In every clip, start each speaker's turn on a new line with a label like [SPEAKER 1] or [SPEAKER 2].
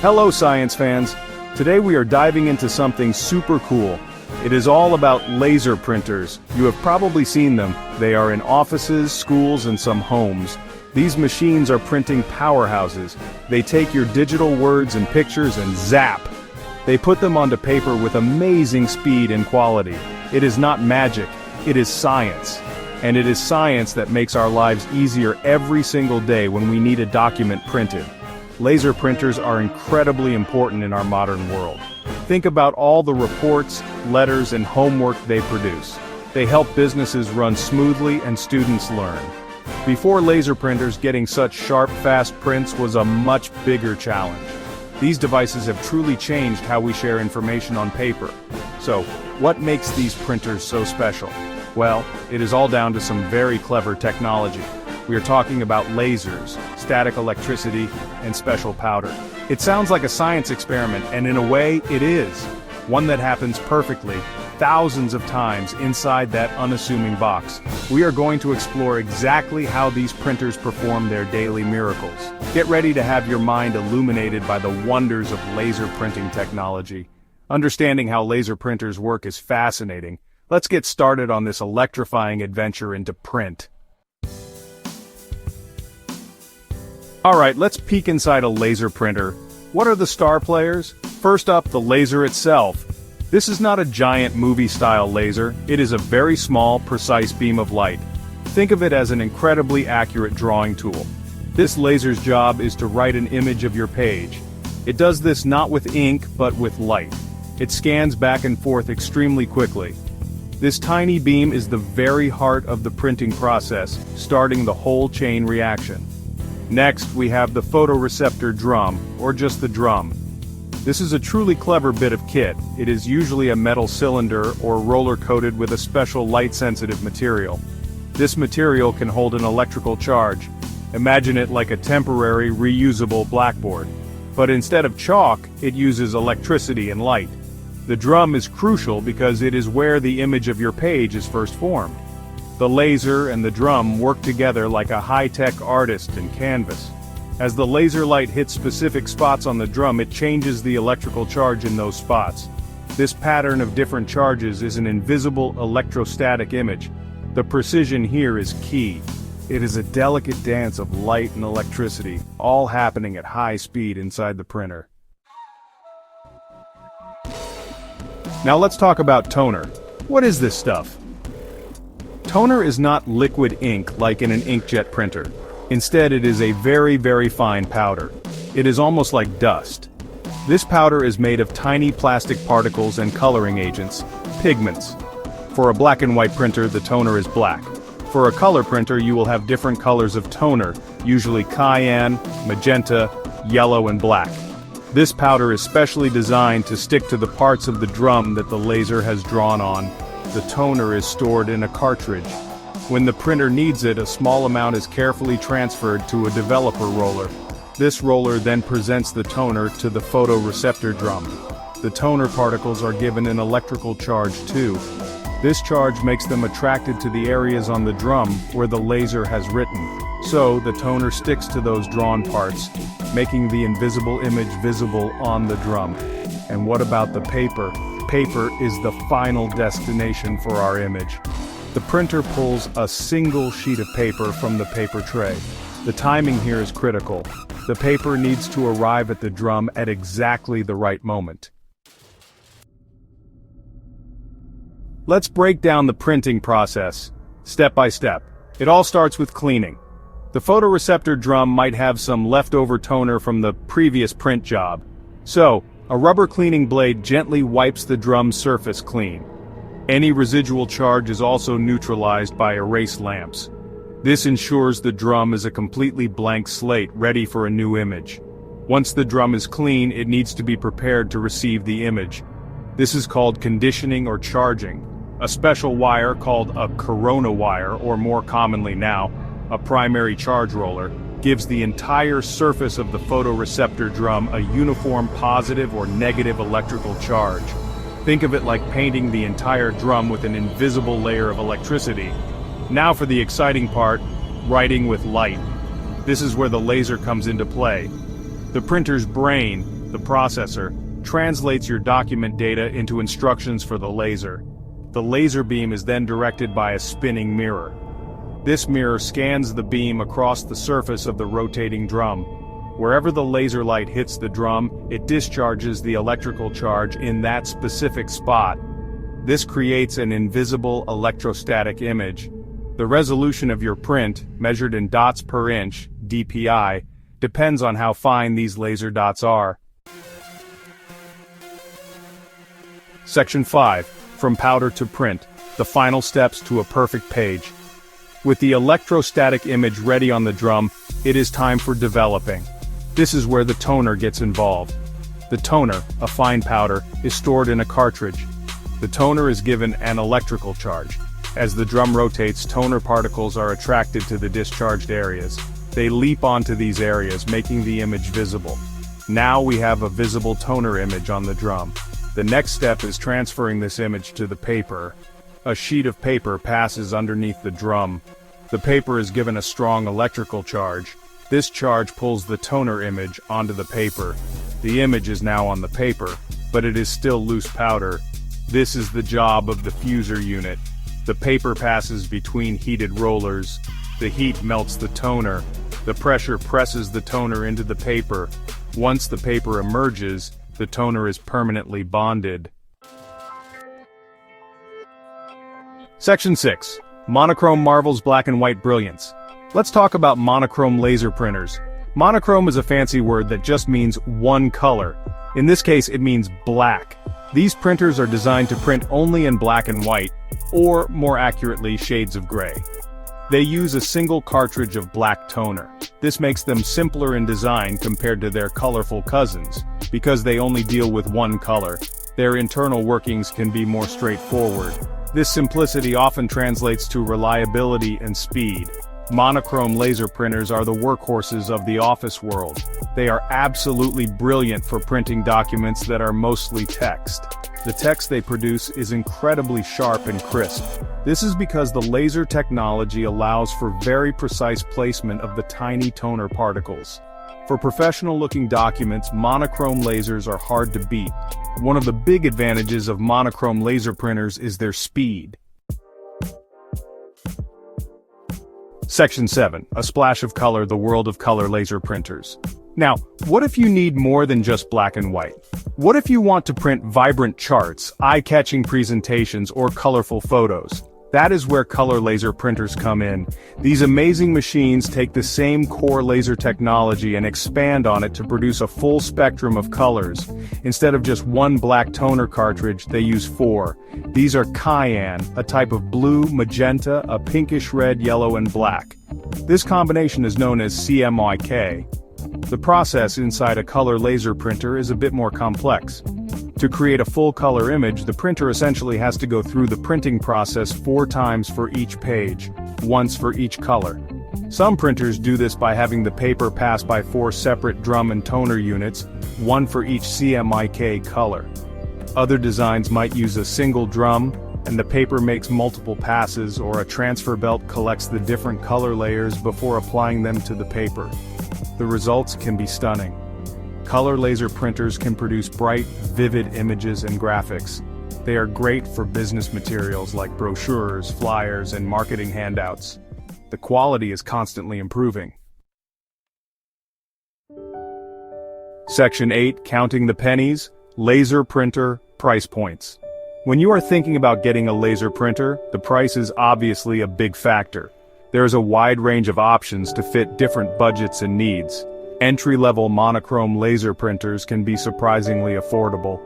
[SPEAKER 1] Hello science fans! Today we are diving into something super cool. It is all about laser printers. You have probably seen them. They are in offices, schools, and some homes. These machines are printing powerhouses. They take your digital words and pictures and zap! They put them onto paper with amazing speed and quality. It is not magic, it is science. And it is science that makes our lives easier every single day when we need a document printed. Laser printers are incredibly important in our modern world. Think about all the reports, letters, and homework they produce. They help businesses run smoothly and students learn. Before laser printers, getting such sharp, fast prints was a much bigger challenge. These devices have truly changed how we share information on paper. So, what makes these printers so special? Well, it is all down to some very clever technology. We are talking about lasers, static electricity, and special powder. It sounds like a science experiment, and in a way, it is. One that happens perfectly, thousands of times inside that unassuming box. We are going to explore exactly how these printers perform their daily miracles. Get ready to have your mind illuminated by the wonders of laser printing technology. Understanding how laser printers work is fascinating. Let's get started on this electrifying adventure into print. Alright, let's peek inside a laser printer. What are the star players? First up, the laser itself. This is not a giant movie-style laser, it is a very small, precise beam of light. Think of it as an incredibly accurate drawing tool. This laser's job is to write an image of your page. It does this not with ink, but with light. It scans back and forth extremely quickly. This tiny beam is the very heart of the printing process, starting the whole chain reaction. Next, we have the photoreceptor drum, or just the drum. This is a truly clever bit of kit. It is usually a metal cylinder or roller coated with a special light-sensitive material. This material can hold an electrical charge. Imagine it like a temporary, reusable blackboard. But instead of chalk, it uses electricity and light. The drum is crucial because it is where the image of your page is first formed. The laser and the drum work together like a high-tech artist and canvas. As the laser light hits specific spots on the drum, it changes the electrical charge in those spots. This pattern of different charges is an invisible electrostatic image. The precision here is key. It is a delicate dance of light and electricity, all happening at high speed inside the printer. Now let's talk about toner. What is this stuff? Toner is not liquid ink like in an inkjet printer. Instead, it is a very, very fine powder. It is almost like dust. This powder is made of tiny plastic particles and coloring agents, pigments. For a black and white printer, the toner is black. For a color printer, you will have different colors of toner, usually cayenne, magenta, yellow, and black. This powder is specially designed to stick to the parts of the drum that the laser has drawn on. The toner is stored in a cartridge. When the printer needs it, a small amount is carefully transferred to a developer roller. This roller then presents the toner to the photoreceptor drum. The toner particles are given an electrical charge too. This charge makes them attracted to the areas on the drum where the laser has written. So, the toner sticks to those drawn parts, making the invisible image visible on the drum. And what about the paper? Paper is the final destination for our image. The printer pulls a single sheet of paper from the paper tray. The timing here is critical. The paper needs to arrive at the drum at exactly the right moment. Let's break down the printing process, step by step. It all starts with cleaning. The photoreceptor drum might have some leftover toner from the previous print job. So, a rubber cleaning blade gently wipes the drum's surface clean. Any residual charge is also neutralized by erase lamps. This ensures the drum is a completely blank slate ready for a new image. Once the drum is clean, it needs to be prepared to receive the image. This is called conditioning or charging. A special wire called a corona wire, or more commonly now, a primary charge roller, gives the entire surface of the photoreceptor drum a uniform positive or negative electrical charge. Think of it like painting the entire drum with an invisible layer of electricity. Now for the exciting part, writing with light. This is where the laser comes into play. The printer's brain, the processor, translates your document data into instructions for the laser. The laser beam is then directed by a spinning mirror. This mirror scans the beam across the surface of the rotating drum. Wherever the laser light hits the drum, it discharges the electrical charge in that specific spot. This creates an invisible electrostatic image. The resolution of your print, measured in dots per inch, DPI, depends on how fine these laser dots are. Section 5. From powder to print, the final steps to a perfect page. With the electrostatic image ready on the drum, it is time for developing. This is where the toner gets involved. The toner, a fine powder, is stored in a cartridge. The toner is given an electrical charge. As the drum rotates, toner particles are attracted to the discharged areas. They leap onto these areas, making the image visible. Now we have a visible toner image on the drum. The next step is transferring this image to the paper. A sheet of paper passes underneath the drum. The paper is given a strong electrical charge. This charge pulls the toner image onto the paper. The image is now on the paper, but it is still loose powder. This is the job of the fuser unit. The paper passes between heated rollers. The heat melts the toner. The pressure presses the toner into the paper. Once the paper emerges, the toner is permanently bonded. Section 6. Monochrome marvels black and white brilliance. Let's talk about monochrome laser printers. Monochrome is a fancy word that just means one color. In this case, it means black. These printers are designed to print only in black and white, or more accurately, shades of gray. They use a single cartridge of black toner. This makes them simpler in design compared to their colorful cousins. Because they only deal with one color, their internal workings can be more straightforward. This simplicity often translates to reliability and speed. Monochrome laser printers are the workhorses of the office world. They are absolutely brilliant for printing documents that are mostly text. The text they produce is incredibly sharp and crisp. This is because the laser technology allows for very precise placement of the tiny toner particles. For professional-looking documents, monochrome lasers are hard to beat. One of the big advantages of monochrome laser printers is their speed. Section 7. A splash of color, the world of color laser printers. Now, what if you need more than just black and white? What if you want to print vibrant charts, eye-catching presentations, or colorful photos? That is where color laser printers come in. These amazing machines take the same core laser technology and expand on it to produce a full spectrum of colors. Instead of just one black toner cartridge, they use 4. These are cyan, a type of blue, magenta, a pinkish red, yellow, and black. This combination is known as CMYK. The process inside a color laser printer is a bit more complex. To create a full color image, the printer essentially has to go through the printing process 4 times for each page, once for each color. Some printers do this by having the paper pass by 4 separate drum and toner units, one for each CMYK color. Other designs might use a single drum, and the paper makes multiple passes, or a transfer belt collects the different color layers before applying them to the paper. The results can be stunning. Color laser printers can produce bright, vivid images and graphics. They are great for business materials like brochures, flyers, and marketing handouts. The quality is constantly improving. Section 8. Counting the pennies, laser printer, price points. When you are thinking about getting a laser printer, the price is obviously a big factor. There is a wide range of options to fit different budgets and needs. Entry-level monochrome laser printers can be surprisingly affordable.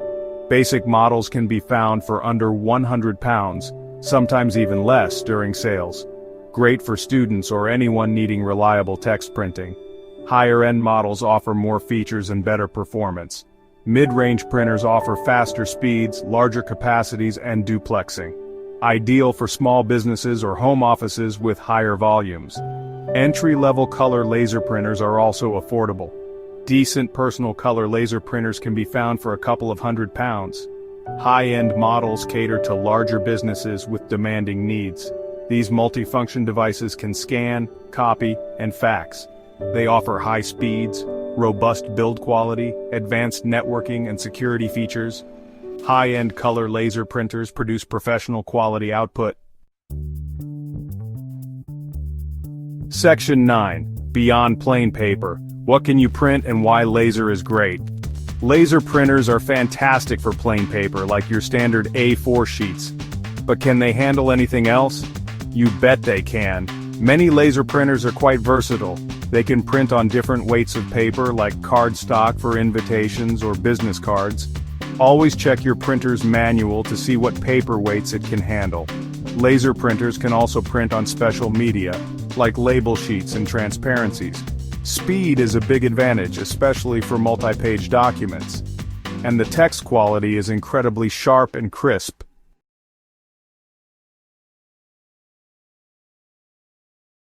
[SPEAKER 1] Basic models can be found for under £100, sometimes even less during sales. Great for students or anyone needing reliable text printing. Higher-end models offer more features and better performance. Mid-range printers offer faster speeds, larger capacities, and duplexing. Ideal for small businesses or home offices with higher volumes. Entry-level color laser printers are also affordable. Decent personal color laser printers can be found for a couple of £100. High-end models cater to larger businesses with demanding needs. These multifunction devices can scan, copy, and fax. They offer high speeds, robust build quality, advanced networking and security features. High-end color laser printers produce professional quality output. Section 9. Beyond plain paper. What can you print and why laser is great? Laser printers are fantastic for plain paper like your standard A4 sheets. But can they handle anything else? You bet they can. Many laser printers are quite versatile. They can print on different weights of paper like cardstock for invitations or business cards. Always check your printer's manual to see what paper weights it can handle. Laser printers can also print on special media, like label sheets and transparencies. Speed is a big advantage, especially for multi-page documents. And the text quality is incredibly sharp and crisp.